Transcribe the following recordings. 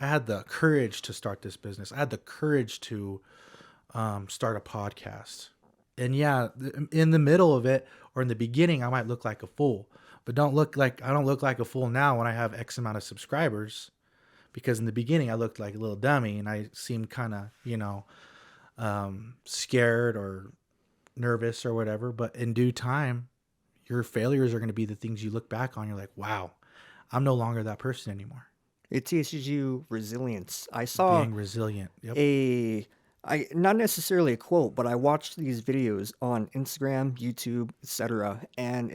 I had the courage to start this business. I had the courage to start a podcast. And yeah, in the middle of it or in the beginning, I might look like a fool, but I don't look like a fool now when I have X amount of subscribers, because in the beginning I looked like a little dummy and I seemed kind of, scared or nervous or whatever. But in due time, your failures are going to be the things you look back on. You're like, wow, I'm no longer that person anymore. It teaches you resilience. I saw Being resilient. Yep. a I not necessarily a quote, but I watched these videos on Instagram, YouTube, etc. And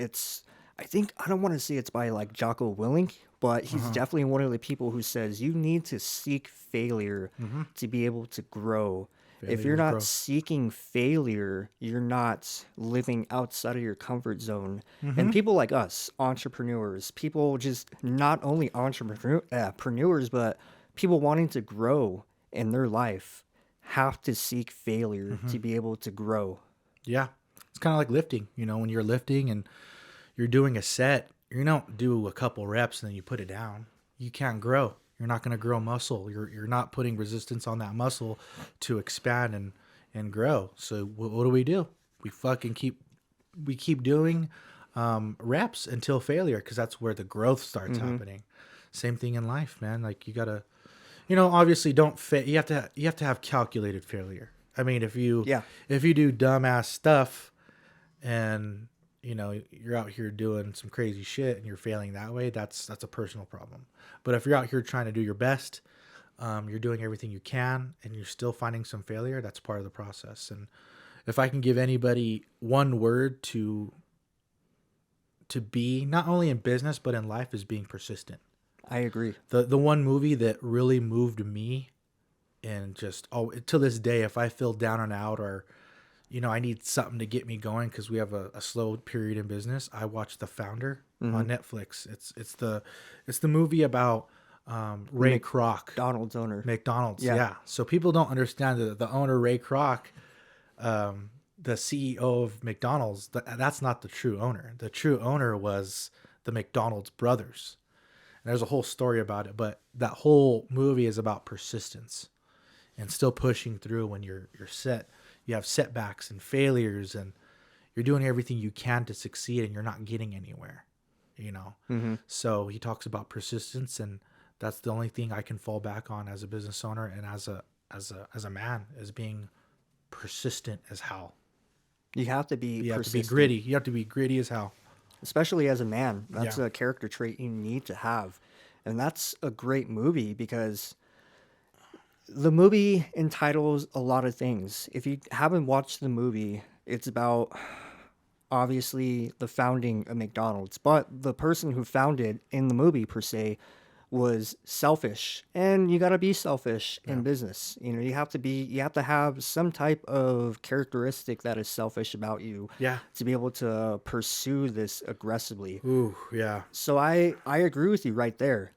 I don't want to say it's by like Jocko Willink, but Uh he's huh. definitely one of the people who says you need to seek failure Mm-hmm. to be able to grow. If you're Failure is not growth. seeking failure, you're not living outside of your comfort zone. And Mm-hmm. people like us, entrepreneurs, people just not only entrepreneurs, but people wanting to grow in their life have to seek failure Mm-hmm. to be able to grow. Yeah. It's kind of like lifting. When you're lifting and you're doing a set, you don't do a couple reps and then you put it down. You can't grow. You're not going to grow muscle. You're not putting resistance on that muscle to expand and grow. So what do? We keep doing reps until failure, because that's where the growth starts Hmm. happening. Same thing in life, man. Like you gotta, obviously don't fail. You have to have calculated failure. I mean, Yeah. if you do dumbass stuff and you're out here doing some crazy shit and you're failing that way, that's a personal problem. But if you're out here trying to do your best, you're doing everything you can and you're still finding some failure, that's part of the process. And if I can give anybody one word to be, not only in business but in life, is being persistent. I agree. The one movie that really moved me, and just, to this day, if I feel down and out, or I need something to get me going because we have a slow period in business, I watch The Founder Hmm. on Netflix. It's the movie about Ray Kroc, McDonald's owner. McDonald's. Yeah. Yeah. So people don't understand that the owner, Ray Kroc, the CEO of McDonald's, that's not the true owner. The true owner was the McDonald's brothers. And there's a whole story about it, but that whole movie is about persistence and still pushing through when you're set. You have setbacks and failures, and you're doing everything you can to succeed, and you're not getting anywhere. You know. Hmm. So he talks about persistence, and that's the only thing I can fall back on as a business owner and as a man, is being persistent as hell. You have to be You have to be persistent, gritty. You have to be gritty as hell. especially as a man. That's Yeah. a character trait you need to have. And that's a great movie because the movie entitles a lot of things. If you haven't watched the movie, it's about obviously the founding of McDonald's, but the person who founded in the movie per se was selfish. And you got to be selfish in Yeah. business. You have to have some type of characteristic that is selfish about you Yeah. to be able to pursue this aggressively. Ooh. Yeah. So I agree with you right there.